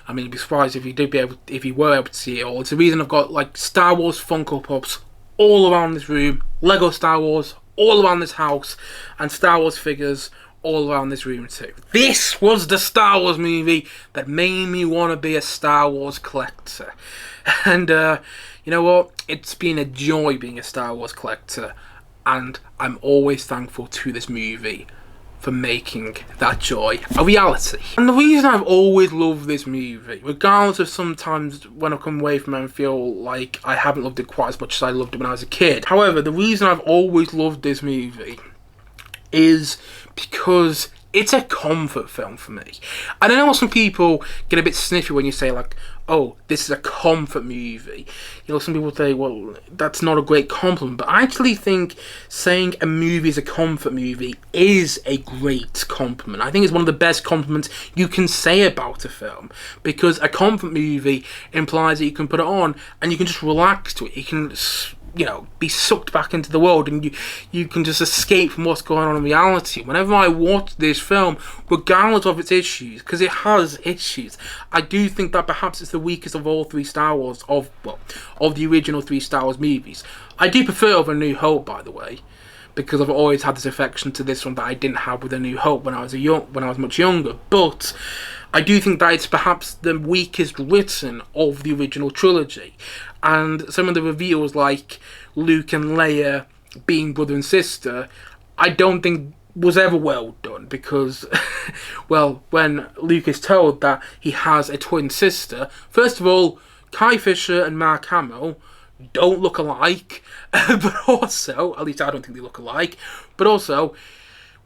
I mean, you'd be surprised if you were able to see it all. It's the reason I've got like Star Wars Funko Pops all around this room, Lego Star Wars all around this house, and Star Wars figures all around this room too. This was the Star Wars movie that made me want to be a Star Wars collector. And you know what? It's been a joy being a Star Wars collector, and I'm always thankful to this movie for making that joy a reality. And the reason I've always loved this movie, regardless of sometimes when I come away from it and feel like I haven't loved it quite as much as I loved it when I was a kid. However, the reason I've always loved this movie is because it's a comfort film for me. And I know some people get a bit sniffy when you say like, oh, this is a comfort movie. You know, some people say, well, that's not a great compliment. But I actually think saying a movie is a comfort movie is a great compliment. I think it's one of the best compliments you can say about a film. Because a comfort movie implies that you can put it on and you can just relax to it. You can, you know, be sucked back into the world, and you can just escape from what's going on in reality. Whenever I watch this film, regardless of its issues, because it has issues, I do think that perhaps it's the weakest of all three Star Wars, of the original three Star Wars movies. I do prefer it over A New Hope, by the way, because I've always had this affection to this one that I didn't have with A New Hope when I was much younger. But I do think that it's perhaps the weakest written of the original trilogy. And some of the reveals, like Luke and Leia being brother and sister, I don't think was ever well done, because, well, when Luke is told that he has a twin sister, first of all, Kai Fisher and Mark Hamill don't look alike, but also, at least I don't think they look alike, but also,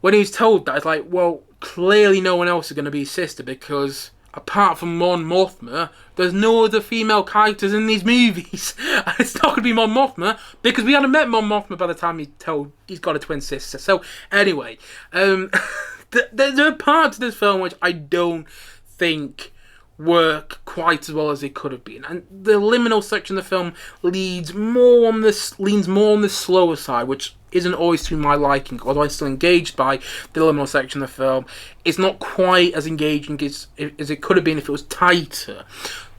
when he's told that, it's like, well, clearly no one else is going to be his sister, because apart from Mon Mothma, there's no other female characters in these movies. And it's not going to be Mon Mothma, because we hadn't met Mon Mothma by the time he's got a twin sister. So, anyway, there are parts of this film which I don't think work quite as well as it could have been, and the liminal section of the film leans more on the slower side, which isn't always to my liking. Although I'm still engaged by the liminal section of the film, it's not quite as engaging as it could have been if it was tighter.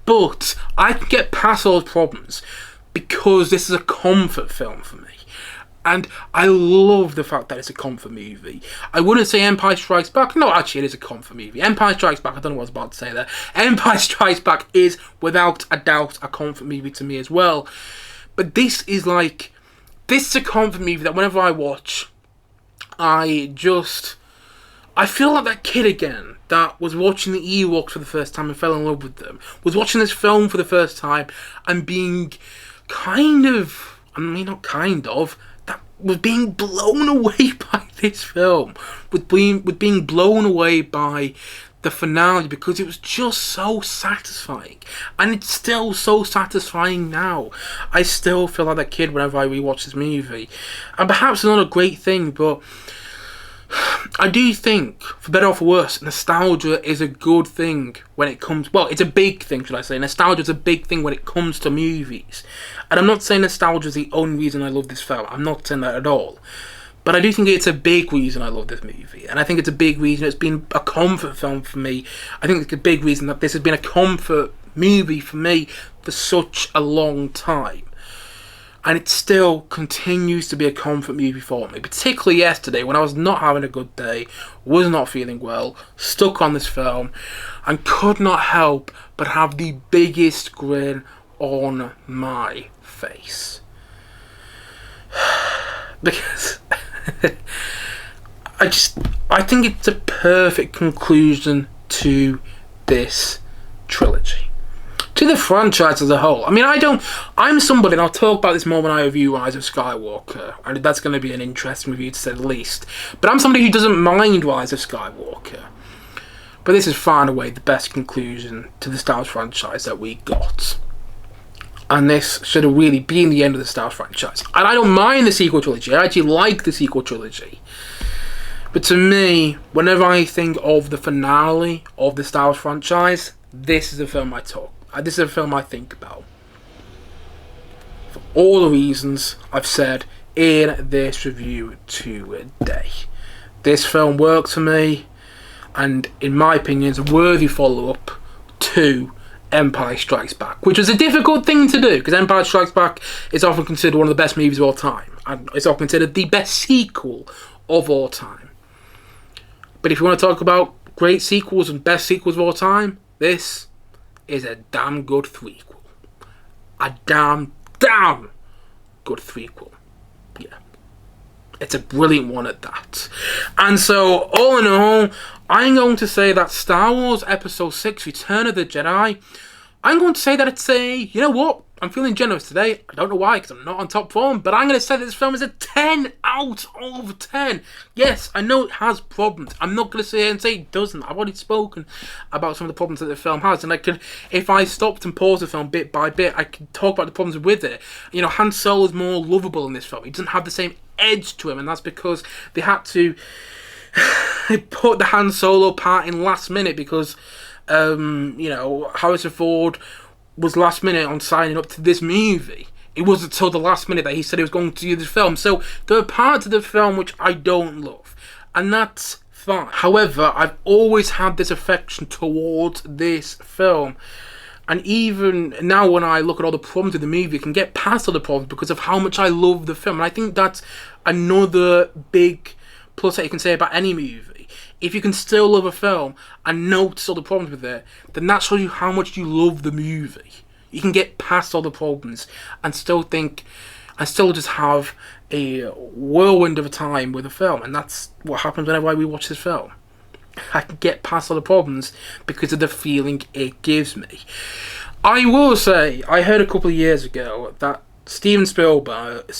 But I can get past those problems because this is a comfort film for me. And I love the fact that it's a comfort movie. I wouldn't say Empire Strikes Back. No, actually, it is a comfort movie. Empire Strikes Back, I don't know what I was about to say there. Empire Strikes Back is, without a doubt, a comfort movie to me as well. But this is a comfort movie that whenever I watch, I feel like that kid again that was watching the Ewoks for the first time and fell in love with them. Was watching this film for the first time and being was being blown away by this film, with being blown away by the finale, because it was just so satisfying, and it's still so satisfying now. I still feel like that kid whenever I rewatch this movie, and perhaps it's not a great thing, but I do think, for better or for worse, nostalgia is a good thing when it comes... Well, it's a big thing, should I say. Nostalgia is a big thing when it comes to movies. And I'm not saying nostalgia is the only reason I love this film. I'm not saying that at all. But I do think it's a big reason I love this movie. And I think it's a big reason it's been a comfort film for me. I think it's a big reason that this has been a comfort movie for me for such a long time. And it still continues to be a comfort movie for me. Particularly yesterday, when I was not having a good day, was not feeling well, stuck on this film, and could not help but have the biggest grin on my face. Because I think it's a perfect conclusion to this trilogy. to the franchise as a whole. I mean, I'm somebody, and I'll talk about this more when I review Rise of Skywalker, and that's going to be an interesting review to say the least. But I'm somebody who doesn't mind Rise of Skywalker. But this is far and away the best conclusion to the Star Wars franchise that we got. And this should have really been the end of the Star Wars franchise. And I don't mind the sequel trilogy. I actually like the sequel trilogy. But to me, whenever I think of the finale of the Star Wars franchise, this is the film this is a film I think about. For all the reasons I've said in this review today. This film works for me, and in my opinion, is a worthy follow-up to Empire Strikes Back, which was a difficult thing to do, because Empire Strikes Back is often considered one of the best movies of all time, and it's often considered the best sequel of all time. But if you want to talk about great sequels and best sequels of all time, this is a damn good threequel. A damn good threequel. Yeah. It's a brilliant one at that. And so, all in all, I'm going to say that Star Wars Episode 6, Return of the Jedi, I'm going to say that it's a, you know what, I'm feeling generous today. I don't know why, because I'm not on top form, but I'm going to say that this film is a 10 out of 10. Yes, I know it has problems. I'm not going to sit here and say it doesn't. I've already spoken about some of the problems that the film has, and I could, if I stopped and paused the film bit by bit, I could talk about the problems with it. You know, Han Solo is more lovable in this film. He doesn't have the same edge to him, and that's because they had to put the Han Solo part in last minute because, you know, Harrison Ford was last minute on signing up to this movie. It wasn't until the last minute that he said he was going to do this film. So there are parts of the film which I don't love, and that's fine. However, I've always had this affection towards this film. And even now when I look at all the problems with the movie, I can get past all the problems because of how much I love the film. And I think that's another big plus that you can say about any movie. If you can still love a film and notice all the problems with it, then that shows you how much you love the movie. You can get past all the problems and still think, and still just have a whirlwind of a time with a film. And that's what happens whenever I rewatch this film. I can get past all the problems because of the feeling it gives me. I will say, I heard a couple of years ago that Steven Spielberg,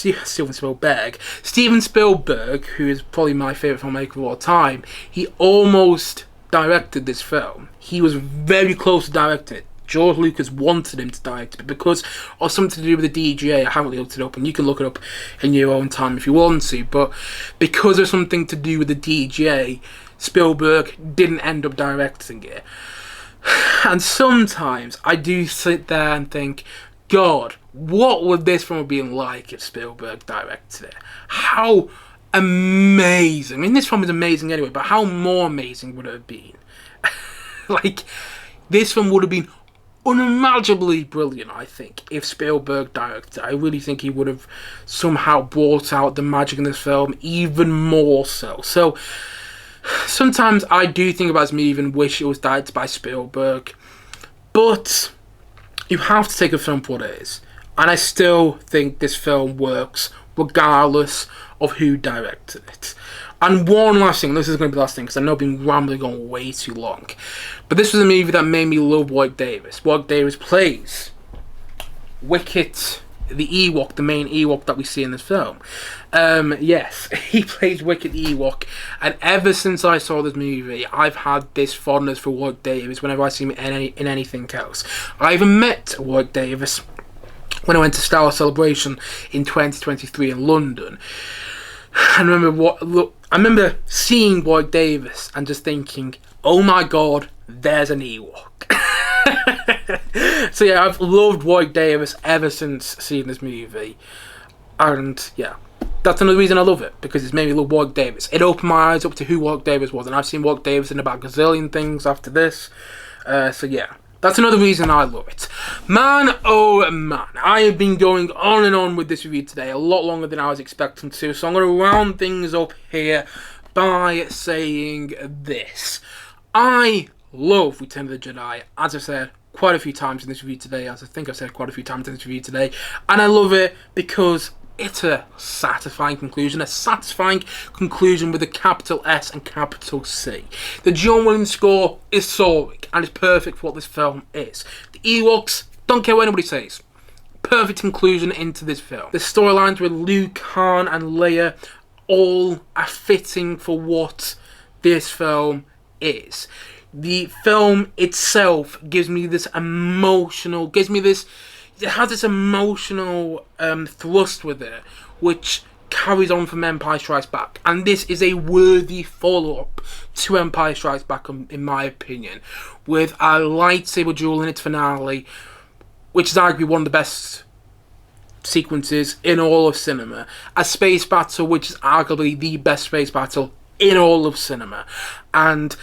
who is probably my favourite filmmaker of all time, he almost directed this film. He was very close to directing it. George Lucas wanted him to direct it, but because of something to do with the DGA, I haven't really looked it up, and you can look it up in your own time if you want to, but because of something to do with the DGA, Spielberg didn't end up directing it. And sometimes I do sit there and think, God, what would this film have been like if Spielberg directed it? How amazing. I mean, this film is amazing anyway, but how more amazing would it have been? Like, this film would have been unimaginably brilliant, I think, if Spielberg directed it. I really think he would have somehow brought out the magic in this film even more so. So, sometimes I do think about this movie and wish it was directed by Spielberg, but you have to take a film for what it is. And I still think this film works regardless of who directed it. And one last thing, this is going to be the last thing because I know I've been rambling on way too long. But this was a movie that made me love Warwick Davis. Warwick Davis plays Wicket, the Ewok, the main Ewok that we see in this film. Yes, he plays Wicket the Ewok. And ever since I saw this movie, I've had this fondness for Warwick Davis whenever I see him in anything else. I even met Warwick Davis when I went to Star Wars Celebration in 2023 in London. I remember seeing Warwick Davis and just thinking, oh my god, there's an Ewok. So yeah, I've loved Warwick Davis ever since seeing this movie. And yeah, that's another reason I love it, because it's made me love Warwick Davis. It opened my eyes up to who Warwick Davis was, and I've seen Warwick Davis in about a gazillion things after this. So yeah, that's another reason I love it. Man, oh man, I have been going on and on with this review today, a lot longer than I was expecting to, so I'm going to round things up here by saying this. I love Return of the Jedi, as I've said quite a few times in this review today, as I think I've said quite a few times in this review today, and I love it because it's a satisfying conclusion with a capital S and capital C. The John Williams score is soaring and it's perfect for what this film is. The Ewoks, don't care what anybody says, perfect conclusion into this film. The storylines with Luke, Han and Leia all are fitting for what this film is. The film itself gives me this emotional, it has this emotional thrust with it, which carries on from Empire Strikes Back. And this is a worthy follow-up to Empire Strikes Back, in my opinion, with a lightsaber duel in its finale, which is arguably one of the best sequences in all of cinema. A space battle, which is arguably the best space battle in all of cinema. And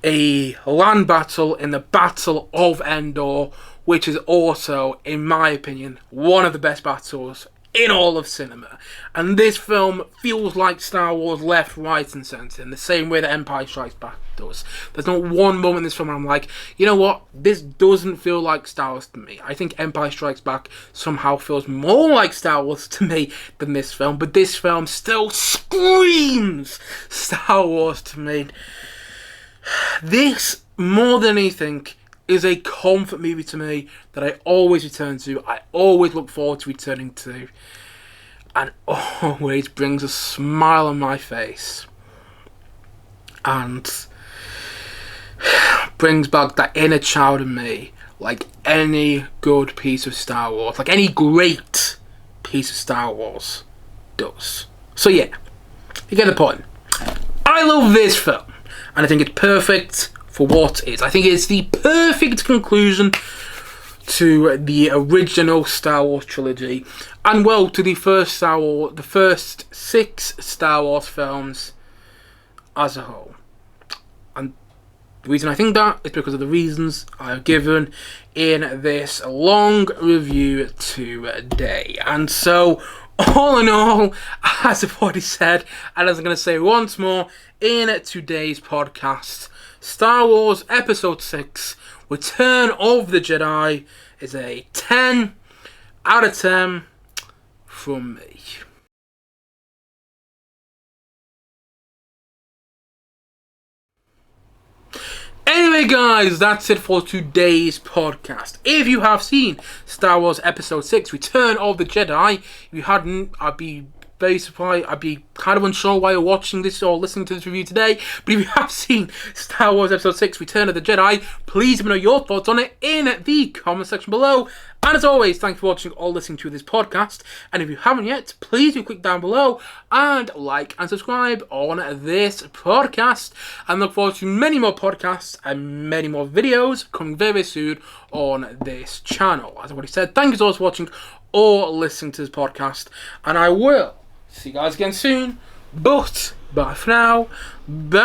a land battle in the Battle of Endor, which is also, in my opinion, one of the best battles in all of cinema. And this film feels like Star Wars left, right and centre, in the same way that Empire Strikes Back does. There's not one moment in this film where I'm like, you know what, this doesn't feel like Star Wars to me. I think Empire Strikes Back somehow feels more like Star Wars to me than this film, but this film still screams Star Wars to me. This, more than anything, is a comfort movie to me that I always return to, I always look forward to returning to, and always brings a smile on my face and brings back that inner child in me, like any good piece of Star Wars, like any great piece of Star Wars does. So yeah, you get the point. I love this film, and I think it's perfect for what it is. I think it's the perfect conclusion to the original Star Wars trilogy, and well, to the first 6 Star Wars films as a whole. And the reason I think that is because of the reasons I have given in this long review today. And so, all in all, as I've already said, and as I'm going to say once more in today's podcast, Star Wars Episode 6, Return of the Jedi, is a 10 out of 10 from me. Anyway guys, that's it for today's podcast. If you have seen Star Wars Episode 6, Return of the Jedi, if you hadn't, I'd be very surprised. I'd be kind of unsure why you're watching this or listening to this review today. But if you have seen Star Wars Episode 6, Return of the Jedi, please let me know your thoughts on it in the comment section below. And as always, thanks for watching or listening to this podcast. And if you haven't yet, please do click down below and like and subscribe on this podcast. And look forward to many more podcasts and many more videos coming very, very soon on this channel. As I've already said, thank you so much for watching or listening to this podcast. And I will see you guys again soon. But bye for now. Bye.